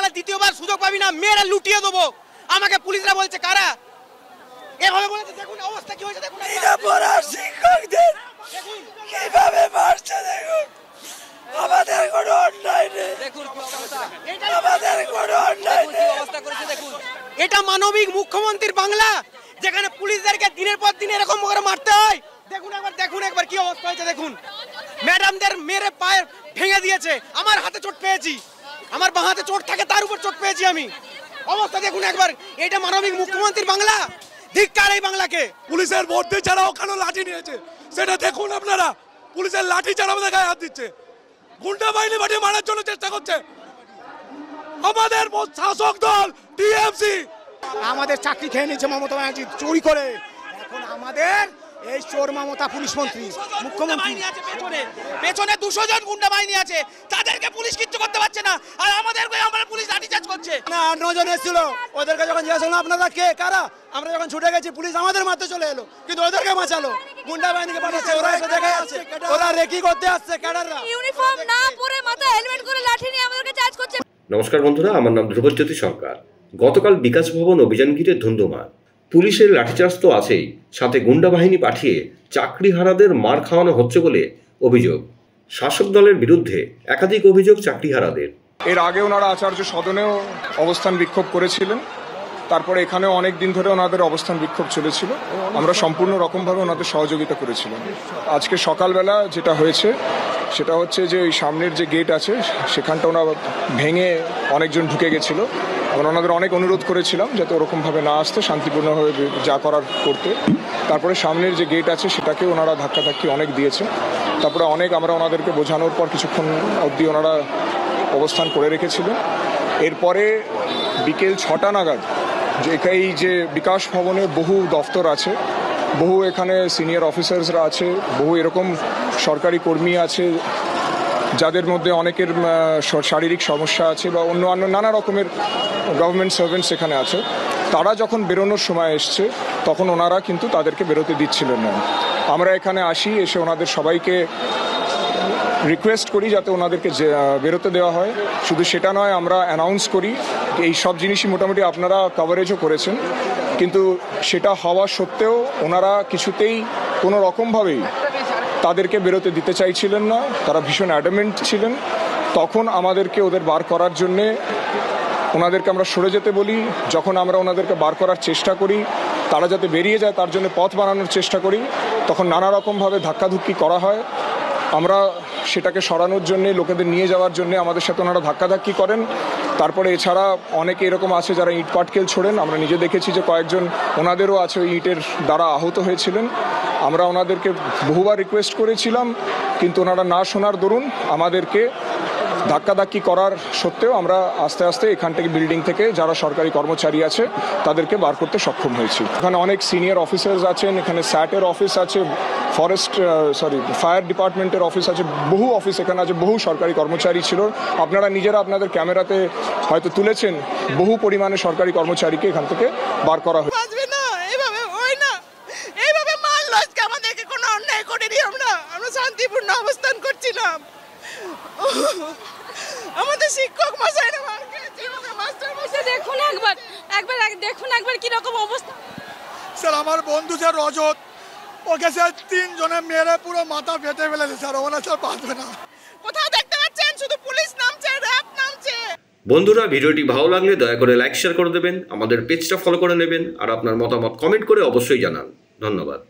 নাহলে দ্বিতীয়বার সুযোগ পাবি না, মেয়েরা লুটিয়ে দেবো। আমাকে পুলিশরা বলছে কারা এভাবে বলেছে, দেখুন অবস্থা কি হয়েছে, দেখুন শিক্ষকদের কিভাবে মারছে দেখুন। আমাদের কোনো অন্যায় নেই, আমাদের কোনো অন্যায় নেই। এটা মানবিক মুখ্যমন্ত্রীর বাংলা, যেখানে পুলিশদেরকে দিনের পর দিন এরকম করে মারতে হয়। দেখুন একবার কি অবস্থা হয়েছে দেখুন। ম্যাডামদের মেরে পায়ে ভেঙে দিয়েছে, আমার হাতে চোট পেয়েছি, আমার বাঁ হাতে চোট থাকে তার উপর চোট পেয়েছি আমি। অবস্থা দেখুন একবার, এটা মানবিক মুখ্যমন্ত্রীর বাংলা। ধিক্কার এই বাংলাকে। পুলিশের মধ্যে যারা ওখানে লাঠি নিয়েছে সেটা দেখুন আপনারা, পুলিশের লাঠি ছাড়া আমাদের গায়ে হাত দিচ্ছে, গুন্ডা বাহিনী বাড়িয়ে মারার জন্য চেষ্টা করছে আমাদের শাসক দল টিএমসি। আমাদের চাকরি খেয়ে নিয়েছে মমতা ব্যানার্জি চুরি করে। এখন আমাদের এই চোর মমতা পুলিশ মন্ত্রী মুখ্যমন্ত্রী পেছনে 200 জন গুন্ডা বাহিনী আছে, তাদেরকে পুলিশ কিচ্ছু করতে পারছে না, আর আমাদের পুলিশ লাঠিচার্জ করছে। না 9 জন এসেছিল, ওদেরকে যখন জিজ্ঞাসা করলাম আপনারা কে কারা, আমরা যখন ছুটে গেছি পুলিশ আমাদের মারতে চলে এলো, কিন্তু ওদেরকে বাঁচালো। গুন্ডা বাহিনীকে পাঠাচ্ছে, ওরা এসে দেখে যাচ্ছে, ওরা রেকি করতে আসছে। ক্যাডাররা ইউনিফর্ম না পরে মাথায় হেলমেট করে লাঠি নিয়ে আমাদেরকে চার্জ করছে। নমস্কার বন্ধুরা, আমার নাম ধ্রুবজ্যোতি সরকার। গতকাল বিকাশ ভবন অভিযান ঘিরে ধুন্ধুমার। পুলিশের লাঠিচার্জ তো আছেই, সাথে গুন্ডা বাহিনী পাঠিয়ে চাকরিহারাদের মার খাওয়ানো হচ্ছে বলে অভিযোগ। শাসক দলের বিরুদ্ধে একাধিক অভিযোগ চাকরিহারাদের। এর আগে ওনারা আচার্য সদনেও অবস্থান বিক্ষোভ করেছিলেন, তারপরে এখানেও অনেক দিন ধরে ওনাদের অবস্থান বিক্ষোভ চলেছিল। আমরা সম্পূর্ণ রকমভাবে ওনাদের সহযোগিতা করেছিলাম। আজকে সকালবেলা যেটা হয়েছে সেটা হচ্ছে যে ওই সামনের যে গেট আছে সেখানটা ওনারা ভেঙে অনেকজন ঢুকে গেছিলো। আমরা ওনাদের অনেক অনুরোধ করেছিলাম যাতে ওরকমভাবে না আসতে, শান্তিপূর্ণভাবে যা করার করতে। তারপরে সামনের যে গেট আছে সেটাকে ওনারা ধাক্কাধাক্কি অনেক দিয়েছে। তারপরে আমরা ওনাদেরকে বোঝানোর পর কিছুক্ষণ অবধি ওনারা অবস্থান করে রেখেছিলেন। এরপরে বিকেল 6টা নাগাদ এই যে বিকাশ ভবনে বহু দফতর আছে, বহু এখানে সিনিয়র অফিসার্সরা আছে, বহু এরকম সরকারি কর্মী আছে যাদের মধ্যে অনেকের শারীরিক সমস্যা আছে বা অন্য নানা রকমের গভর্নমেন্ট সার্ভেন্টস এখানে আছে। তারা যখন বেরোনোর সময় এসছে তখন ওনারা কিন্তু তাদেরকে বেরোতে দিচ্ছিলেন না। আমরা এখানে আসি, এসে ওনাদের সবাইকে রিকোয়েস্ট করি যাতে ওনাদেরকে বেরোতে দেওয়া হয়। শুধু সেটা নয়, আমরা অ্যানাউন্স করি, এই সব জিনিসই মোটামুটি আপনারা কভারেজও করেছেন, কিন্তু সেটা হওয়া সত্ত্বেও ওনারা কিছুতেই কোনো রকমভাবেই তাদেরকে বেরোতে দিতে চাইছিলেন না। তারা ভীষণ অ্যাডামেন্ট ছিলেন। তখন আমাদেরকে ওদের বার করার জন্যে ওনাদেরকে আমরা সরে যেতে বলি। যখন আমরা ওনাদেরকে বার করার চেষ্টা করি, তারা যাতে বেরিয়ে যায় তার জন্য পথ বানানোর চেষ্টা করি, তখন নানা রকমভাবে ধাক্কাধুক্কি করা হয়। আমরা সেটাকে সরানোর জন্যে, লোকেদের নিয়ে যাওয়ার জন্যে আমাদের সাথে ওনারা ধাক্কাধাক্কি করেন। তারপরে এছাড়া অনেকে এরকম আছে যারা ইট পাটকেল ছোড়েন। আমরা নিজে দেখেছি যে কয়েকজন ওনাদেরও আছে ওই ইটের দ্বারা আহত হয়েছিলেন। আমরা ওনাদেরকে বহুবার রিকোয়েস্ট করেছিলাম, কিন্তু ওনারা না শোনার দরুন আমাদেরকে ধাক্কাধাক্কি করার সত্ত্বেও আমরা আস্তে আস্তে এখান থেকে বিল্ডিং থেকে যারা সরকারি কর্মচারী আছে তাদেরকে বার করতে সক্ষম হয়েছি। এখানে অনেক সিনিয়র অফিসার্স আছেন, এখানে স্যাটের অফিস আছে, ফায়ার ডিপার্টমেন্টের অফিস আছে, বহু অফিস এখানে আছে, বহু সরকারি কর্মচারী ছিল। আপনারা নিজেরা আপনাদের ক্যামেরাতে হয়তো তুলেছেন, বহু পরিমাণে সরকারি কর্মচারীকে এখান থেকে বার করা হয়েছে। শান্তিপূর্ণ অবস্থান করছিলাম, আমাদের শিক্ষক মশাইরা মার খেয়েছে, মাস্টার মশাই দেখুন একবার কি রকম অবস্থা। স্যার আমার বন্ধু স্যার রজত, ওকে স্যার 3 জনে মেরে পুরো মাথা ফেটে ফেলেছে স্যার। ওরা স্যার বাঁচবে না। কোথাও দেখতে পাচ্ছেন শুধু পুলিশ নামছে, র‍্যাব নামছে। বন্ধুরা, ভিডিওটি ভালো লাগলে দয়া করে লাইক শেয়ার করে দেবেন, আমাদের পেজটা ফলো করে নেবেন, আর আপনার মতামত কমেন্ট করে অবশ্যই জানান। ধন্যবাদ।